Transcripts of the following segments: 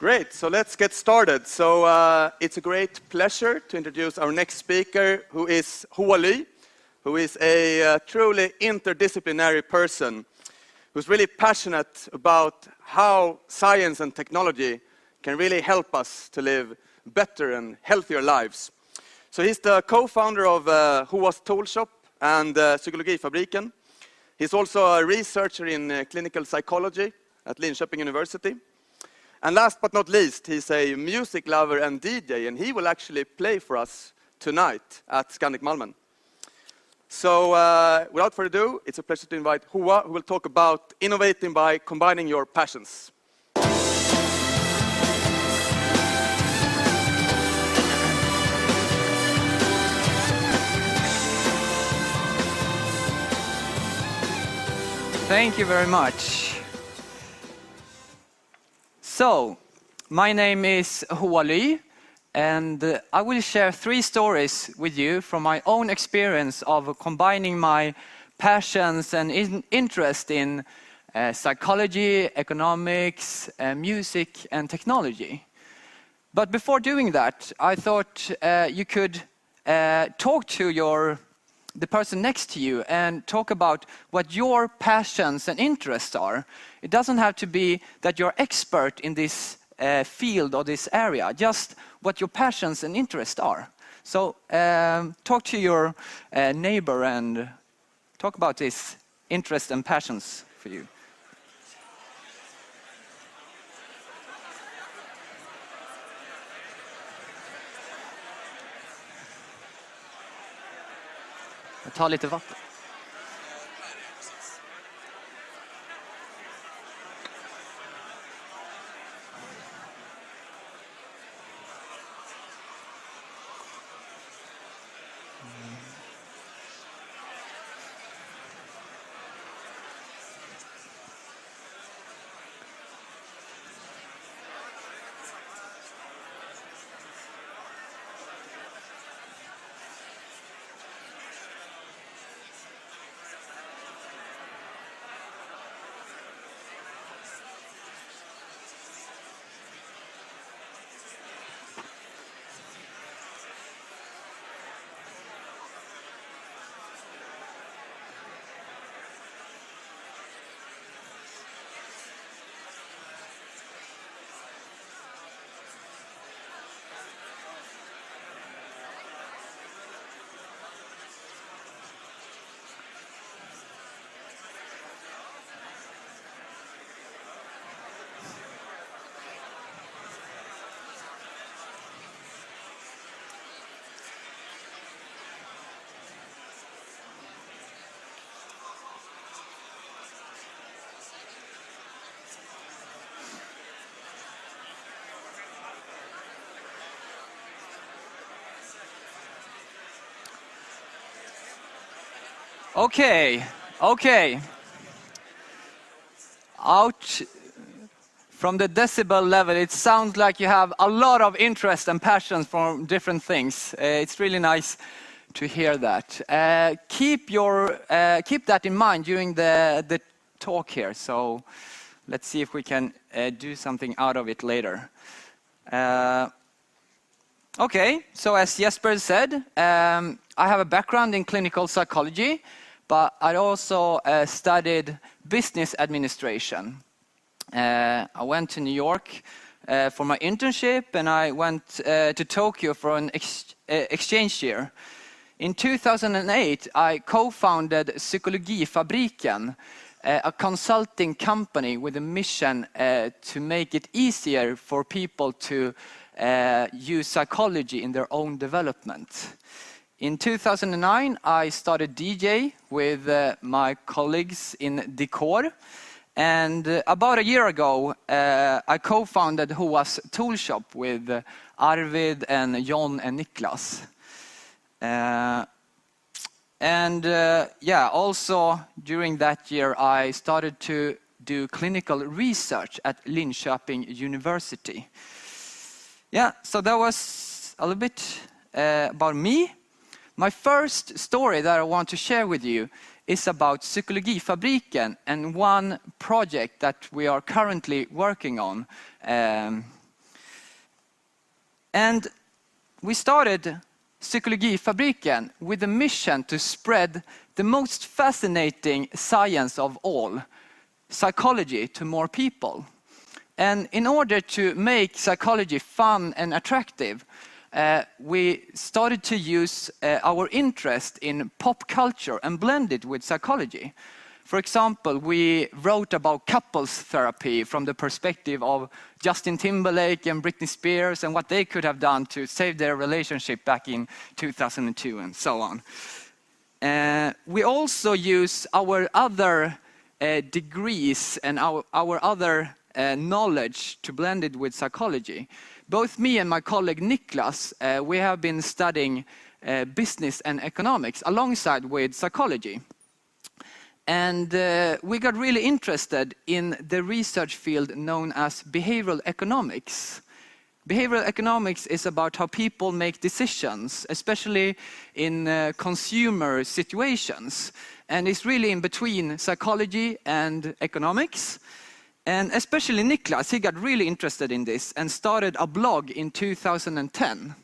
Great, so let's get started. So it's a great pleasure to introduce our next speaker, who is Hoa Ly, who is a truly interdisciplinary person, who's really passionate about how science and technology can really help us to live better and healthier lives. So he's the co-founder of Hoa's Tool Shop and Psykologifabriken. He's also a researcher in clinical psychology at Linköping University. And last but not least, he's a music lover and DJ, and he will actually play for us tonight at Scandic Malmen. So without further ado, it's a pleasure to invite Hoa, who will talk about innovating by combining your passions. Thank you very much. So, my name is Hoa Ly, and I will share 3 stories with you from my own experience of combining my passions and interest in psychology, economics, music, and technology. But before doing that, I thought you could talk to the person next to you and talk about what your passions and interests are. It doesn't have to be that you're expert in this field or this area, just what your passions and interests are. So talk to your neighbor and talk about these interests and passions for you. Jag tar lite vatten. Okay. Out from the decibel level, it sounds like you have a lot of interest and passions for different things. It's really nice to hear that. Keep that in mind during the talk here. So let's see if we can do something out of it later. Okay, so as Jesper said, I have a background in clinical psychology, but I also studied business administration. I went to New York for my internship, and I went to Tokyo for an exchange year. In 2008, I co-founded Psykologifabriken, a consulting company with a mission to make it easier for people to use psychology in their own development. In 2009, I started DJ with my colleagues in Decor. And about a year ago, I co-founded Hoa's Tool Shop with Arvid and John and Niklas. Also during that year, I started to do clinical research at Linköping University. Yeah, so that was a little bit about me. My first story that I want to share with you is about Psykologifabriken and one project that we are currently working on. And we started Psykologifabriken with a mission to spread the most fascinating science of all, psychology, to more people. And in order to make psychology fun and attractive, we started to use our interest in pop culture and blend it with psychology. For example, we wrote about couples therapy from the perspective of Justin Timberlake and Britney Spears and what they could have done to save their relationship back in 2002 and so on. We also use our other degrees and our other knowledge to blend it with psychology. Both me and my colleague Niklas, we have been studying business and economics alongside with psychology. And we got really interested in the research field known as behavioral economics. Behavioral economics is about how people make decisions, especially in consumer situations. And it's really in between psychology and economics. And especially Niklas, he got really interested in this and started a blog in 2010.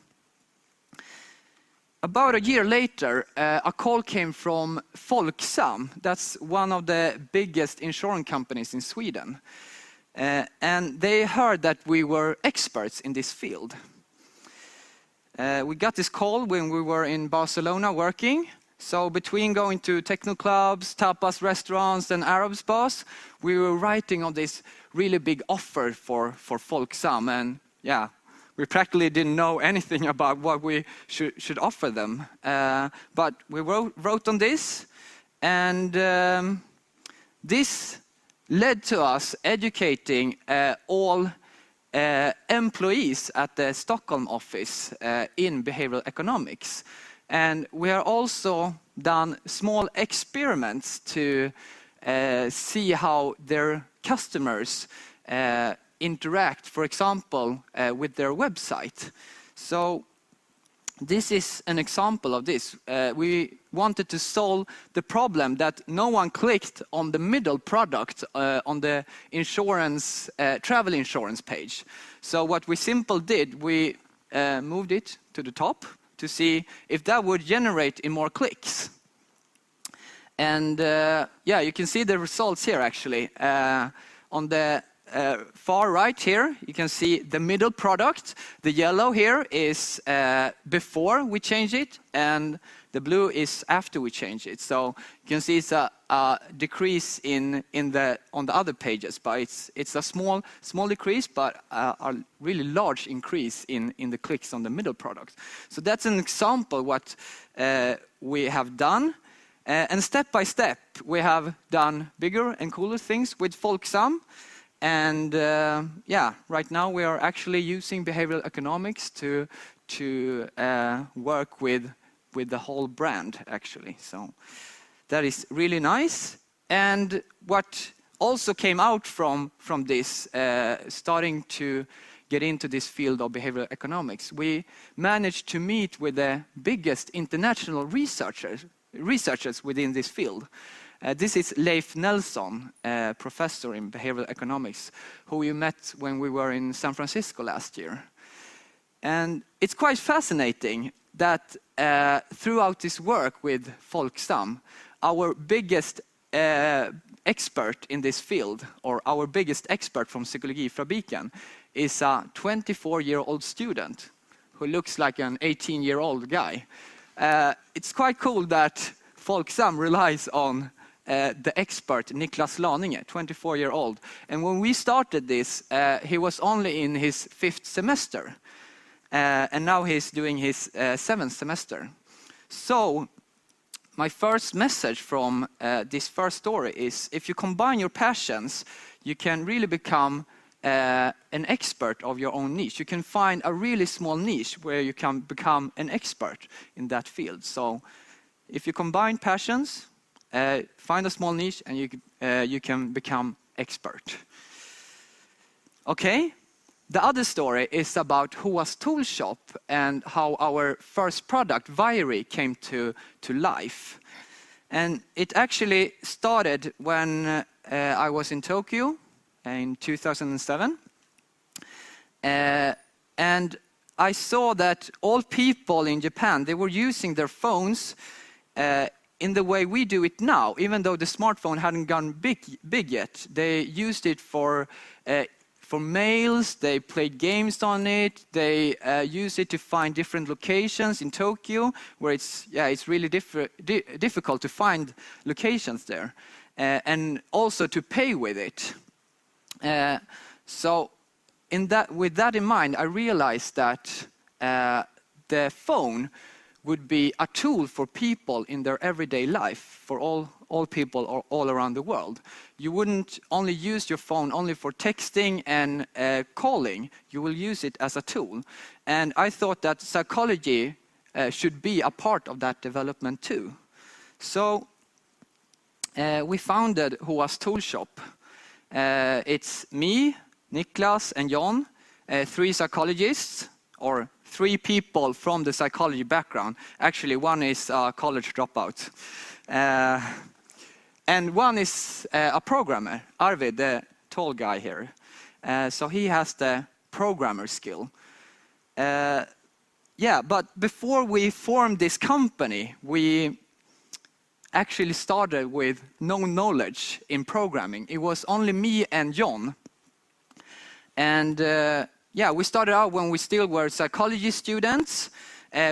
About a year later, a call came from Folksam. That's one of the biggest insurance companies in Sweden. And they heard that we were experts in this field. We got this call when we were in Barcelona working. So between going to techno clubs, tapas restaurants and Arab spas, we were writing on this really big offer for Folksam. And yeah, we practically didn't know anything about what we should offer them. But we wrote on this, and this led to us educating all employees at the Stockholm office in behavioral economics. And we have also done small experiments to see how their customers interact, for example, with their website. So this is an example of this. We wanted to solve the problem that no one clicked on the middle product on the insurance, travel insurance page. So what we simply did, we moved it to the top to see if that would generate in more clicks. And yeah, you can see the results here actually. On the far right here, you can see the middle product. The yellow here is before we change it, and the blue is after we change it. So you can see it's a decrease on the other pages, but it's a small decrease, but a really large increase in the clicks on the middle product. So that's an example what we have done. And step by step, we have done bigger and cooler things with Folksam. And yeah, right now we are actually using behavioral economics to work with the whole brand, actually. So that is really nice. And what also came out from this, starting to get into this field of behavioral economics, we managed to meet with the biggest international researchers within this field. This is Leif Nelson, a professor in behavioral economics, who we met when we were in San Francisco last year. And it's quite fascinating that throughout this work with Folksam, our biggest expert in this field, or our biggest expert from Psykologifabriken, is a 24-year-old student who looks like an 18-year-old guy. It's quite cool that Folksam relies on the expert Niklas Laninge, 24-year-old. And when we started this, he was only in his 5th semester. And now he's doing his 7th semester. So my first message from this first story is, if you combine your passions, you can really become an expert of your own niche. You can find a really small niche where you can become an expert in that field. So if you combine passions, find a small niche, and you can become expert. Okay, the other story is about Hoa's Tool Shop and how our first product, Viry, came to life. And it actually started when I was in Tokyo in 2007. And I saw that all people in Japan, they were using their phones in the way we do it now, even though the smartphone hadn't gone big yet. They used it for mails, they played games on it, they use it to find different locations in Tokyo, where it's really difficult to find locations there, and also to pay with it. So with that in mind, I realized that the phone would be a tool for people in their everyday life, for all people all around the world. You wouldn't only use your phone only for texting and calling. You will use it as a tool. And I thought that psychology should be a part of that development too. So we founded Hoa's Tool Shop. It's me, Niklas, and John, 3 psychologists, or 3 people from the psychology background. Actually, one is a college dropout. And one is a programmer, Arvid, the tall guy here. So he has the programmer skill. But before we formed this company, we actually started with no knowledge in programming. It was only me and John. And we started out when we still were psychology students.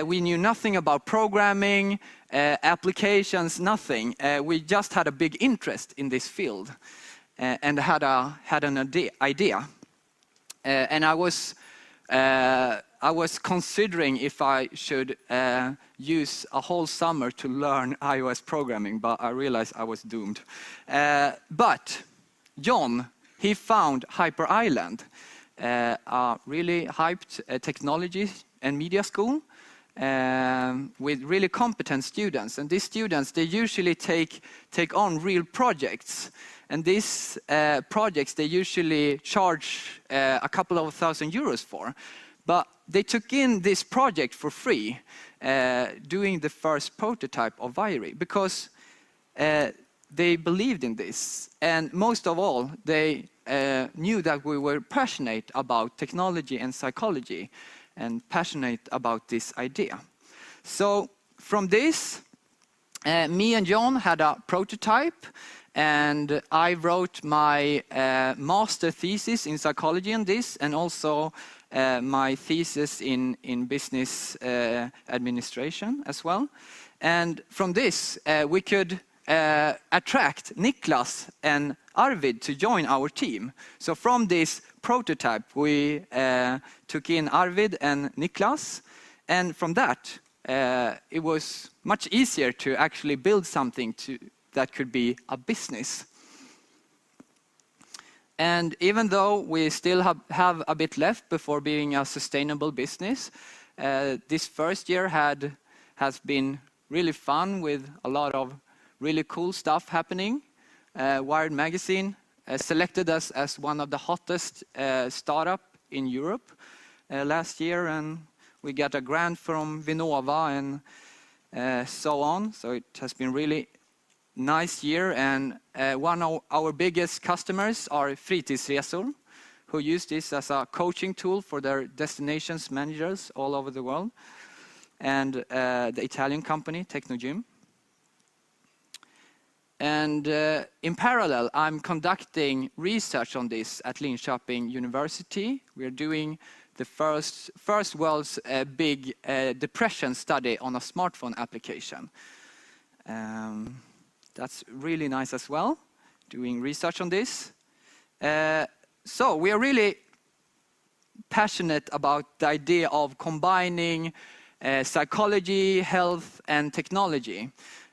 We knew nothing about programming, applications, nothing. We just had a big interest in this field and had an idea. And I was considering if I should use a whole summer to learn iOS programming, but I realized I was doomed. But John, he found Hyper Island, a really hyped technology and media school with really competent students. And these students, they usually take on real projects. And these projects, they usually charge a couple of €1,000 for. But they took in this project for free, doing the first prototype of Viry, because they believed in this. And most of all, they knew that we were passionate about technology and psychology, and passionate about this idea. So from this, me and John had a prototype, and I wrote my master thesis in psychology on this, and also my thesis in business administration as well. And from this, we could attract Niklas and Arvid to join our team. So from this prototype, we took in Arvid and Niklas, and from that, it was much easier to actually build something that could be a business. And even though we still have a bit left before being a sustainable business, this first year has been really fun with a lot of really cool stuff happening. Wired magazine selected us as one of the hottest startup in Europe last year, and we got a grant from Vinnova and so on. So it has been really nice year, and one of our biggest customers are Fritidsresor, who use this as a coaching tool for their destinations managers all over the world, and the Italian company Technogym. And in parallel, I'm conducting research on this at Linköping University. We are doing the first world's big depression study on a smartphone application. That's really nice as well, doing research on this. So we are really passionate about the idea of combining psychology, health, and technology.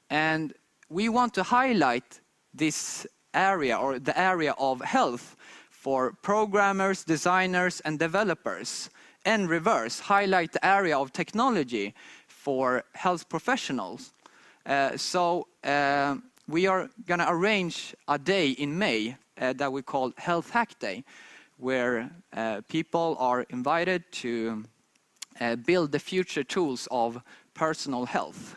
And we want to highlight this area, or the area of health, for programmers, designers, and developers. And reverse, highlight the area of technology for health professionals. So we are going to arrange a day in May that we call Health Hack Day, where people are invited to build the future tools of personal health.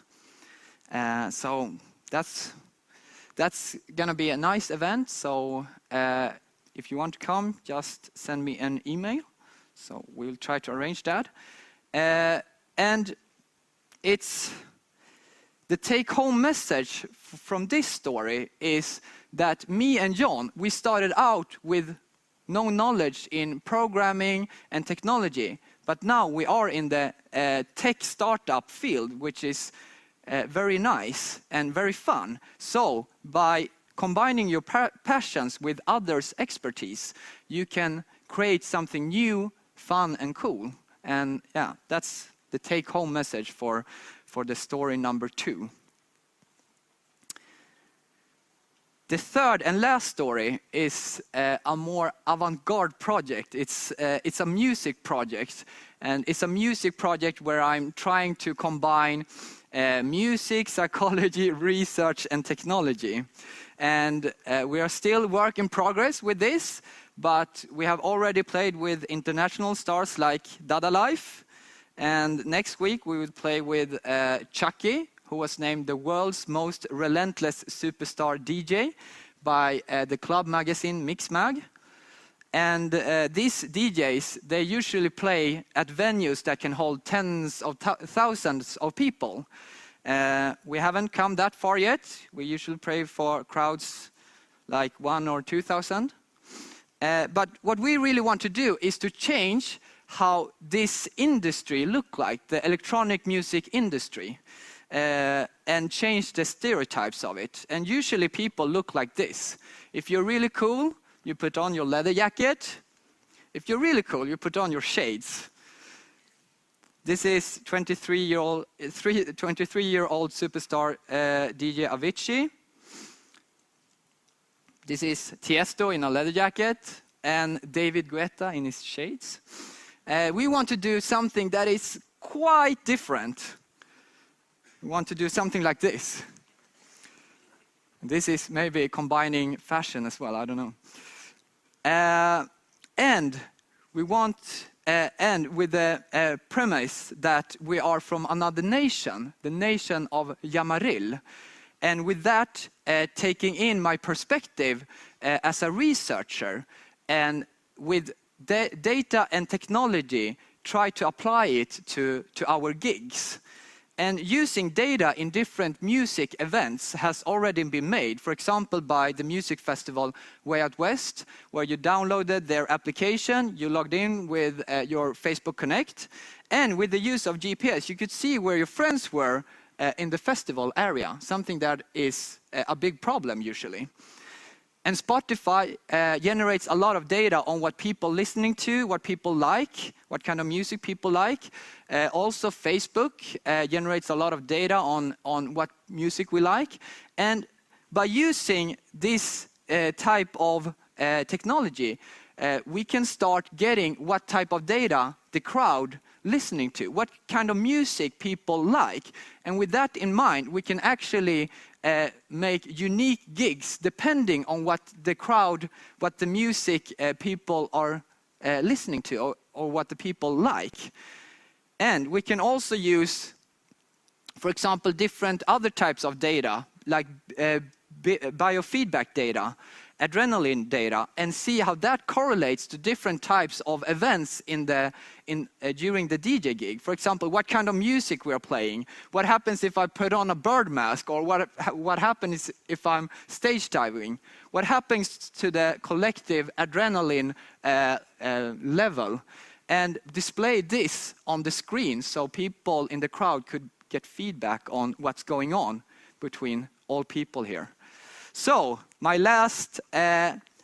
So that's going to be a nice event. So if you want to come, just send me an email So we'll try to arrange that. And it's the take-home message from this story is that me and John, we started out with no knowledge in programming and technology, but now we are in the tech startup field, which is very nice and very fun. So by combining your passions with others' expertise, you can create something new, fun and cool. And yeah, that's the take-home message for the story number 2. The third and last story is a more avant-garde project. It's a music project, and it's a music project where I'm trying to combine music, psychology, research, and technology. And we are still work in progress with this, but we have already played with international stars like Dada Life, and next week we will play with Chucky, who was named the world's most relentless superstar DJ by the club magazine Mixmag. And these DJs, they usually play at venues that can hold tens of thousands of people. We haven't come that far yet. We usually play for crowds like 1,000 or 2,000. But what we really want to do is to change how this industry look like, the electronic music industry. And change the stereotypes of it. And usually people look like this. If you're really cool, you put on your leather jacket. If you're really cool, you put on your shades. This is 23-year-old superstar DJ Avicii. This is Tiesto in a leather jacket and David Guetta in his shades. We want to do something that is quite different. We want to do something like this. This is maybe combining fashion as well, I don't know. And we want to end with the premise that we are from another nation, the nation of Yamaril. And with that, taking in my perspective as a researcher, and with data and technology, try to apply it to our gigs. And using data in different music events has already been made, for example, by the music festival Way Out West, where you downloaded their application, you logged in with your Facebook Connect, and with the use of GPS, you could see where your friends were in the festival area, something that is a big problem usually. And Spotify generates a lot of data on what people listening to, what people like, what kind of music people like. Also Facebook generates a lot of data on what music we like. And by using this type of technology, we can start getting what type of data the crowd listening to, what kind of music people like. And with that in mind, we can actually make unique gigs depending on what the crowd, what the music people are listening to, or what the people like. And we can also use, for example, different other types of data, like biofeedback data, adrenaline data, and see how that correlates to different types of events during the DJ gig. For example, what kind of music we are playing, what happens if I put on a bird mask, or what happens if I'm stage diving, what happens to the collective adrenaline level, and display this on the screen so people in the crowd could get feedback on what's going on between all people here. So my last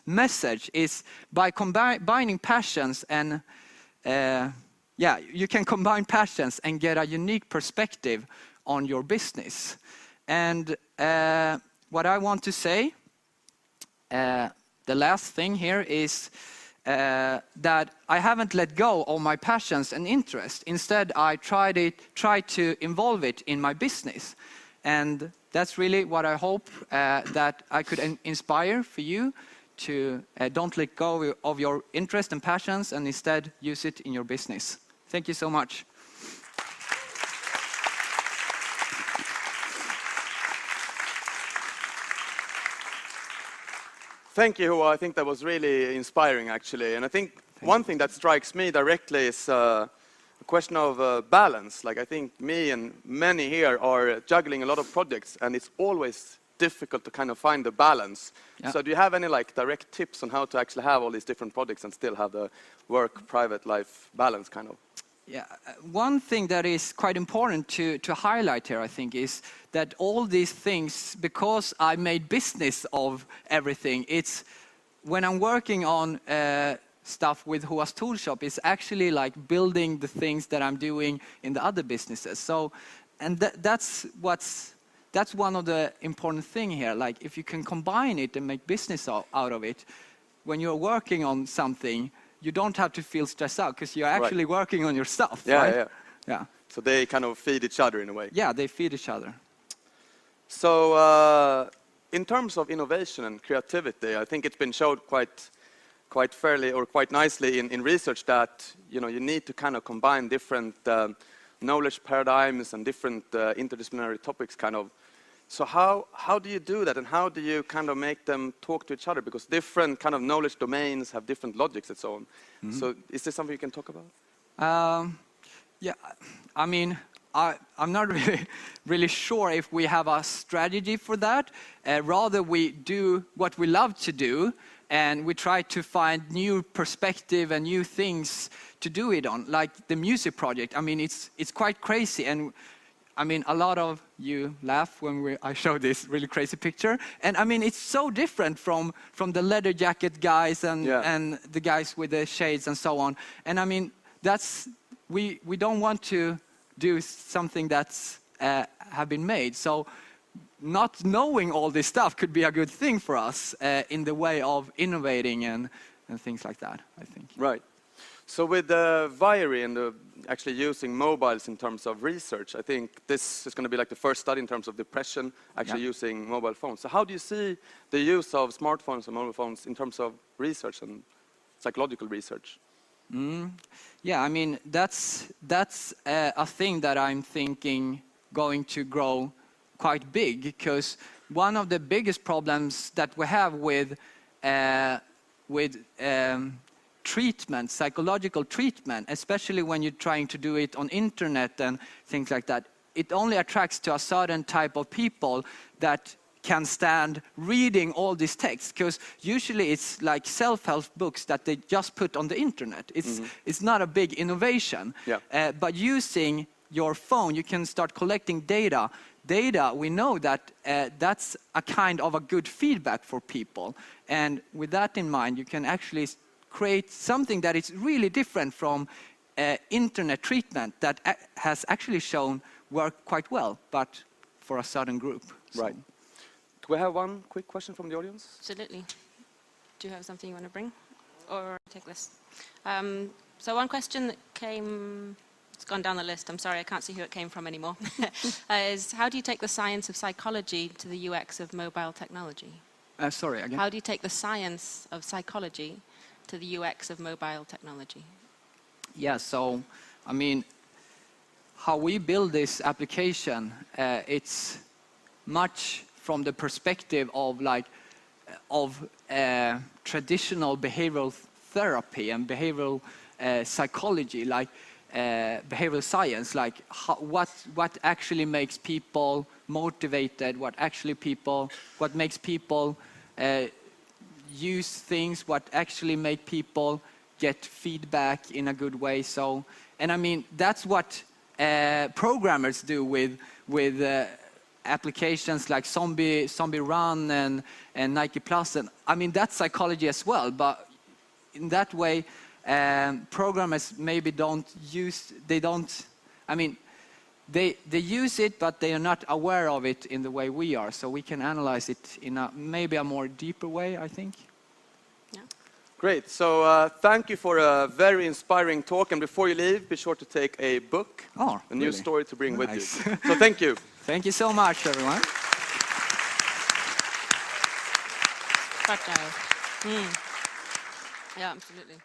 message is, by combining passions and you can combine passions and get a unique perspective on your business. And what I want to say, the last thing here is that I haven't let go of my passions and interests. Instead, I tried to involve it in my business. And that's really what I hope that I could inspire for you to don't let go of your interests and passions, and instead use it in your business. Thank you so much. Thank you, Hoa. I think that was really inspiring, actually. And I think one thing that strikes me directly is a question of balance. Like, I think me and many here are juggling a lot of projects, and it's always difficult to kind of find the balance. Yeah. So do you have any like direct tips on how to actually have all these different projects and still have the work-private life balance kind of? Yeah, one thing that is quite important to highlight here, I think, is that all these things, because I made business of everything, it's when I'm working on stuff with Hoa's tool shop, it's actually like building the things that I'm doing in the other businesses. So, and that's one of the important thing here. Like, if you can combine it and make business out of it, when you're working on something, you don't have to feel stressed out because you're actually working on your stuff. Yeah, right? yeah. So they kind of feed each other in a way. Yeah, they feed each other. So in terms of innovation and creativity, I think it's been showed quite fairly or quite nicely in research that you need to kind of combine different knowledge paradigms and different interdisciplinary topics kind of. So how do you do that, and how do you kind of make them talk to each other? Because different kind of knowledge domains have different logics and so on. Mm-hmm. So is this something you can talk about? Yeah, I mean, I'm not really sure if we have a strategy for that. Rather, we do what we love to do, and we try to find new perspective and new things to do it on. Like the music project, I mean, it's quite crazy, and I mean, a lot of you laugh when I show this really crazy picture. And I mean, it's so different from the leather jacket guys and the guys with the shades and so on. And I mean, we don't want to do something that's have been made. So not knowing all this stuff could be a good thing for us in the way of innovating and things like that, I think. Right. So with Viry and actually using mobiles in terms of research, I think this is going to be like the first study in terms of depression, actually using mobile phones. So how do you see the use of smartphones and mobile phones in terms of research and psychological research? Yeah, I mean, that's a thing that I'm thinking going to grow quite big, because one of the biggest problems that we have with treatment, psychological treatment, especially when you're trying to do it on internet and things like that, it only attracts to a certain type of people that can stand reading all these texts, because usually it's like self-help books that they just put on the internet. It's not a big innovation. Yeah. But using your phone, you can start collecting data. We know that that's a kind of a good feedback for people. And with that in mind, you can actually create something that is really different from internet treatment that has actually shown work quite well, but for a certain group. So. Right. Do we have one quick question from the audience? Absolutely. Do you have something you want to bring? Or take this? So one question that came, it's gone down the list, I'm sorry, I can't see who it came from anymore, is how do you take the science of psychology to the UX of mobile technology? Sorry, again? How do you take the science of psychology to the UX of mobile technology? Yeah, so, I mean, how we build this application, it's much from the perspective of traditional behavioral therapy and behavioral psychology, like behavioral science, like what actually makes people motivated, what makes people use things, what actually make people get feedback in a good way. So, and I mean, that's what programmers do with applications like Zombie Run and Nike Plus, and I mean that's psychology as well. But in that way, programmers maybe they use it, but they are not aware of it in the way we are. So we can analyze it in maybe a more deeper way, I think. Yeah. Great. So thank you for a very inspiring talk. And before you leave, be sure to take a book, a new story to bring with you. So thank you. Thank you so much, everyone. Fragile. Yeah, absolutely.